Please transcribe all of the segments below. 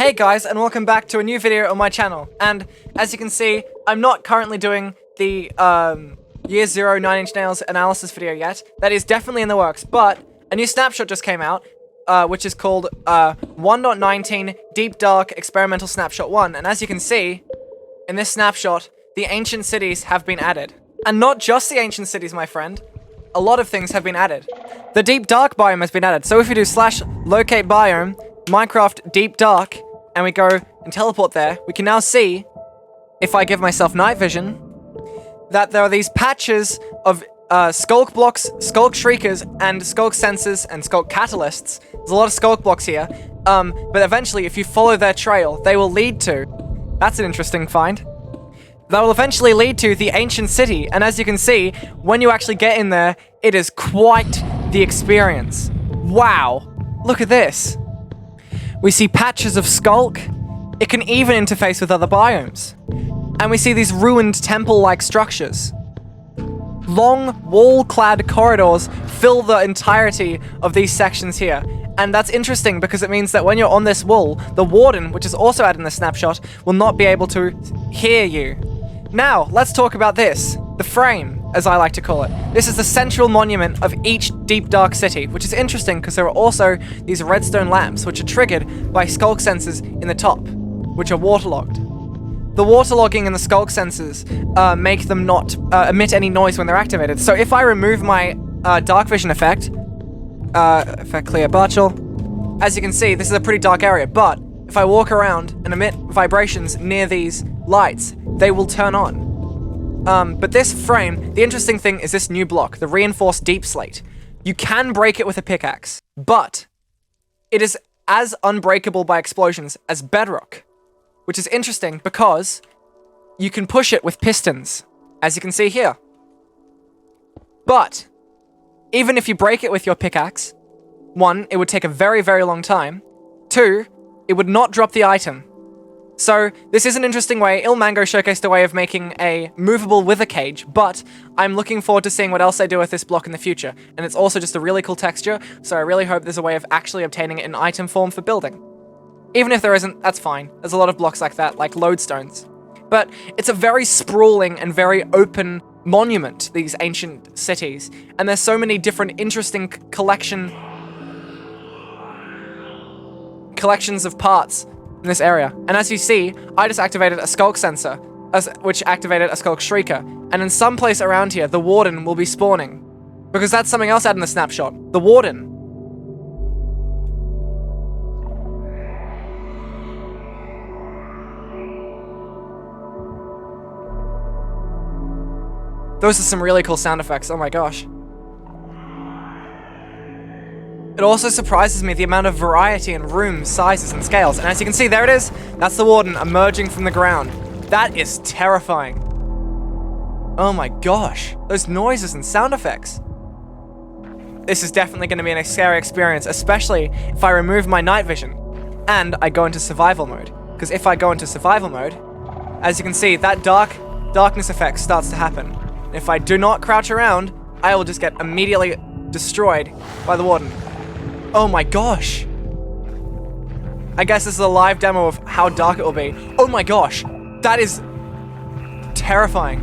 Hey guys, and welcome back to a new video on my channel. And as you can see, I'm not currently doing the Year Zero 9 Inch Nails analysis video yet. That is definitely in the works, but a new snapshot just came out, which is called 1.19 Deep Dark Experimental Snapshot 1. And as you can see, in this snapshot, the ancient cities have been added. And not just the ancient cities, my friend. A lot of things have been added. The Deep Dark biome has been added. So if we do /locate biome, Minecraft Deep Dark, and we go and teleport there, we can now see, if I give myself night vision, that there are these patches of skulk blocks, skulk shriekers, and skulk sensors, and skulk catalysts. There's a lot of skulk blocks here, but eventually, if you follow their trail, they will lead to... That's an interesting find. That will eventually lead to the ancient city, and as you can see, when you actually get in there, it is quite the experience. Wow! Look at this! We see patches of skulk. It can even interface with other biomes. And we see these ruined temple-like structures. Long, wall-clad corridors fill the entirety of these sections here. And that's interesting because it means that when you're on this wall, the warden, which is also added in the snapshot, will not be able to hear you. Now, let's talk about this. The frame, as I like to call it. This is the central monument of each Deep Dark city, which is interesting because there are also these redstone lamps, which are triggered by skulk sensors in the top, which are waterlogged. The waterlogging and the skulk sensors make them not emit any noise when they're activated. So if I remove my dark vision effect clear Barchel, as you can see, this is a pretty dark area, but if I walk around and emit vibrations near these lights, they will turn on. But this frame, the interesting thing is this new block, the reinforced deep slate. You can break it with a pickaxe, but it is as unbreakable by explosions as bedrock, which is interesting because you can push it with pistons, as you can see here. But even if you break it with your pickaxe, 1, it would take a very, very long time. 2, it would not drop the item. So, this is an interesting way. Ilmango showcased a way of making a movable wither cage, but I'm looking forward to seeing what else they do with this block in the future. And it's also just a really cool texture, so I really hope there's a way of actually obtaining it in item form for building. Even if there isn't, that's fine. There's a lot of blocks like that, like lodestones. But it's a very sprawling and very open monument, these ancient cities. And there's so many different interesting collections of parts in this area. And as you see, I just activated a skulk sensor, which activated a skulk shrieker. And in some place around here, the warden will be spawning. Because that's something else out in the snapshot. The warden. Those are some really cool sound effects, oh my gosh. It also surprises me the amount of variety in rooms, sizes, and scales. And as you can see, there it is. That's the warden emerging from the ground. That is terrifying. Oh my gosh. Those noises and sound effects. This is definitely going to be a scary experience, especially if I remove my night vision and I go into survival mode. Because if I go into survival mode, as you can see, that darkness effect starts to happen. And if I do not crouch around, I will just get immediately destroyed by the warden. Oh my gosh. I guess this is a live demo of how dark it will be. Oh my gosh. That is terrifying.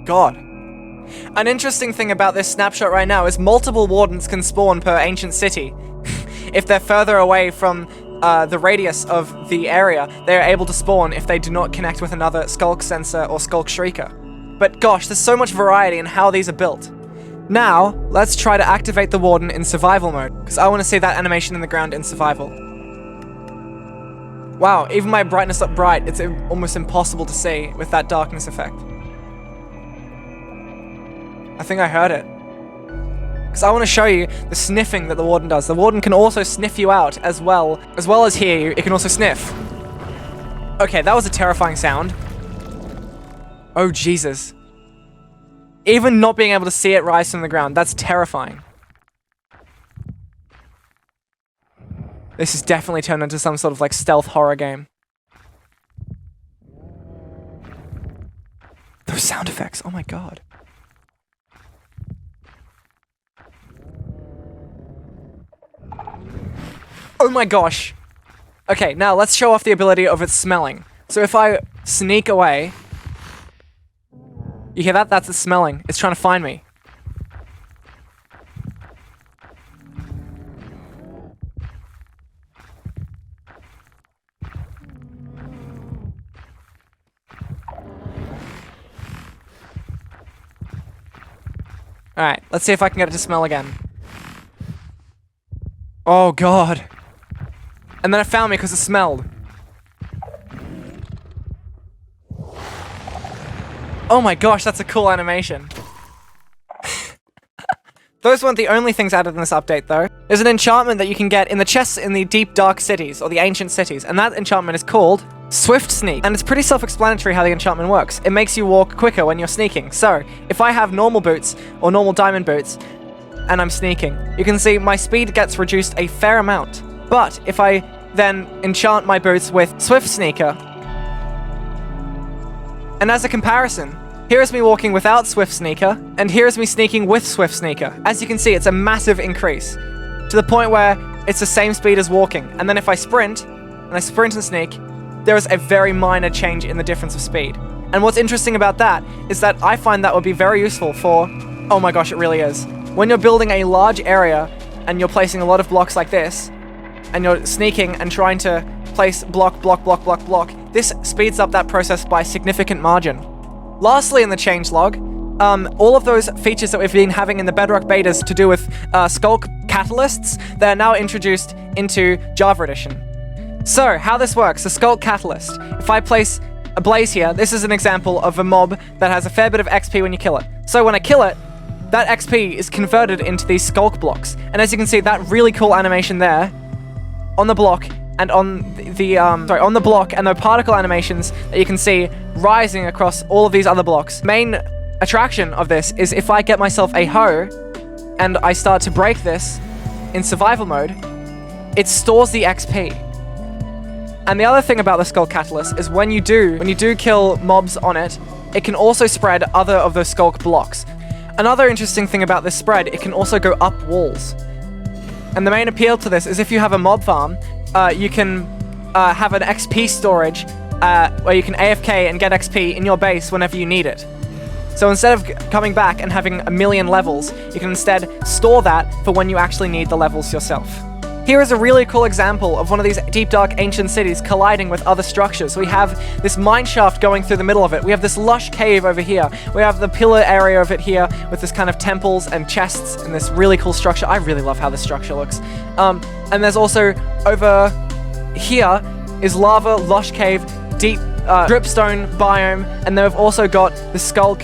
God. An interesting thing about this snapshot right now is multiple wardens can spawn per ancient city. If they're further away from the radius of the area, they are able to spawn if they do not connect with another skulk sensor or skulk shrieker. But gosh, there's so much variety in how these are built. Now, let's try to activate the warden in survival mode, because I want to see that animation in the ground in survival. Wow, even my brightness up bright, it's almost impossible to see with that darkness effect. I think I heard it. Because I want to show you the sniffing that the warden does. The warden can also sniff you out as well as hear you. It can also sniff. Okay, that was a terrifying sound. Oh, Jesus. Even not being able to see it rise from the ground, that's terrifying. This has definitely turned into some sort of like stealth horror game. Those sound effects, oh my god. Oh my gosh. Okay, now let's show off the ability of its smelling. So if I sneak away... You hear that? That's it smelling. It's trying to find me. Alright, let's see if I can get it to smell again. Oh god. And then it found me because it smelled. Oh my gosh, that's a cool animation. Those weren't the only things added in this update, though. There's an enchantment that you can get in the chests in the deep, dark cities, or the ancient cities, and that enchantment is called Swift Sneak. And it's pretty self-explanatory how the enchantment works. It makes you walk quicker when you're sneaking. So, if I have normal boots, or normal diamond boots, and I'm sneaking, you can see my speed gets reduced a fair amount. But, if I then enchant my boots with Swift Sneaker, and as a comparison, here is me walking without Swift Sneaker, and here is me sneaking with Swift Sneaker. As you can see, it's a massive increase, to the point where it's the same speed as walking. And then if I sprint, and sneak, there is a very minor change in the difference of speed. And what's interesting about that is that I find that would be very useful for... Oh my gosh, it really is. When you're building a large area, and you're placing a lot of blocks like this, and you're sneaking and trying to place block, this speeds up that process by a significant margin. Lastly, in the changelog, all of those features that we've been having in the Bedrock betas to do with Sculk catalysts, they're now introduced into Java Edition. So, how this works, the Sculk catalyst. If I place a blaze here, this is an example of a mob that has a fair bit of XP when you kill it. So when I kill it, that XP is converted into these Sculk blocks. And as you can see, that really cool animation there, on the block, and on the block and the particle animations that you can see rising across all of these other blocks. Main attraction of this is if I get myself a hoe and I start to break this in survival mode, it stores the XP. And the other thing about the Sculk Catalyst is when you do kill mobs on it, it can also spread other of those Sculk blocks. Another interesting thing about this spread, it can also go up walls. And the main appeal to this is if you have a mob farm, you can have an XP storage where you can AFK and get XP in your base whenever you need it. So instead of coming back and having a million levels, you can instead store that for when you actually need the levels yourself. Here is a really cool example of one of these deep, dark, ancient cities colliding with other structures. We have this mineshaft going through the middle of it. We have this lush cave over here. We have the pillar area of it here with this kind of temples and chests and this really cool structure. I really love how this structure looks. And there's also over here is lava, lush cave, deep dripstone biome, and then we've also got the Sculk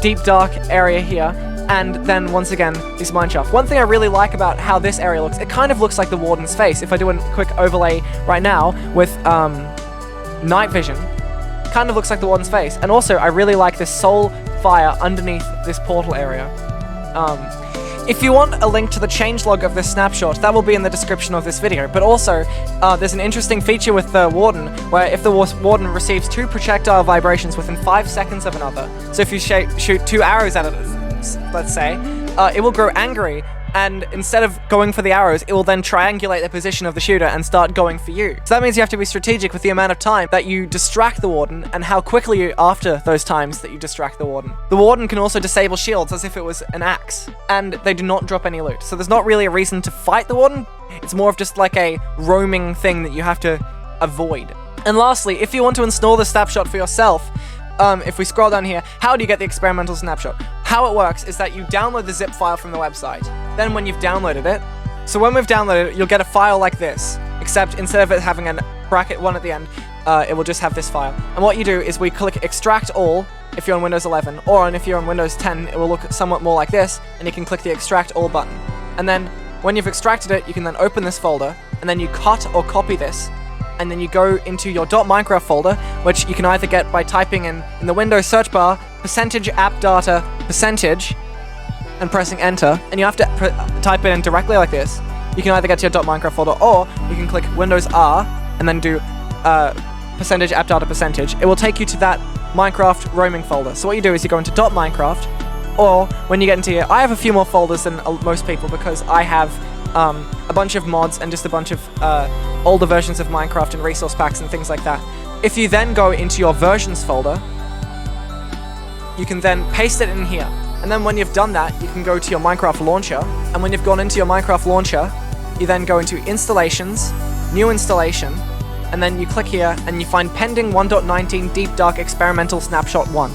deep, dark area here. And then, once again, this mineshaft. One thing I really like about how this area looks, it kind of looks like the Warden's face. If I do a quick overlay right now with night vision, kind of looks like the Warden's face. And also, I really like this soul fire underneath this portal area. If you want a link to the changelog of this snapshot, that will be in the description of this video. But also, there's an interesting feature with the Warden, where if the Warden receives 2 projectile vibrations within 5 seconds of another, so if you shoot 2 arrows at it, let's say, it will grow angry, and instead of going for the arrows, it will then triangulate the position of the shooter and start going for you. So that means you have to be strategic with the amount of time that you distract the Warden, and how quickly after those times that you distract the Warden. The Warden can also disable shields as if it was an axe, and they do not drop any loot. So there's not really a reason to fight the Warden, it's more of just like a roaming thing that you have to avoid. And lastly, if you want to install the snapshot for yourself, if we scroll down here, how do you get the experimental snapshot? How it works is that you download the zip file from the website. Then when you've downloaded it, so when we've downloaded it, you'll get a file like this, except instead of it having a bracket 1 at the end, it will just have this file. And what you do is we click extract all if you're on Windows 11, or if you're on Windows 10, it will look somewhat more like this, and you can click the extract all button. And then when you've extracted it, you can then open this folder, and then you cut or copy this, and then you go into your .minecraft folder, which you can either get by typing in the Windows search bar, %appdata %, and pressing enter, and you have to type it in directly like this. You can either get to your .minecraft folder, or you can click Windows R, and then do %appdata %. It will take you to that Minecraft roaming folder. So what you do is you go into .minecraft, or when you get into here, I have a few more folders than most people because I have a bunch of mods and just a bunch of older versions of Minecraft and resource packs and things like that. If you then go into your versions folder, you can then paste it in here. And then when you've done that, you can go to your Minecraft launcher. And when you've gone into your Minecraft launcher, you then go into installations, new installation, and then you click here and you find pending 1.19 Deep Dark Experimental Snapshot 1.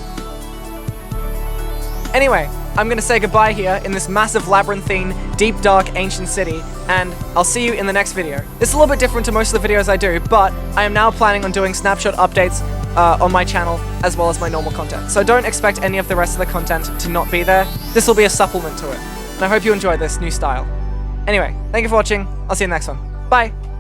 Anyway, I'm gonna say goodbye here in this massive labyrinthine, deep dark ancient city, and I'll see you in the next video. This is a little bit different to most of the videos I do, but I am now planning on doing snapshot updates on my channel, as well as my normal content. So don't expect any of the rest of the content to not be there. This will be a supplement to it. And I hope you enjoy this new style. Anyway, thank you for watching. I'll see you in the next one. Bye!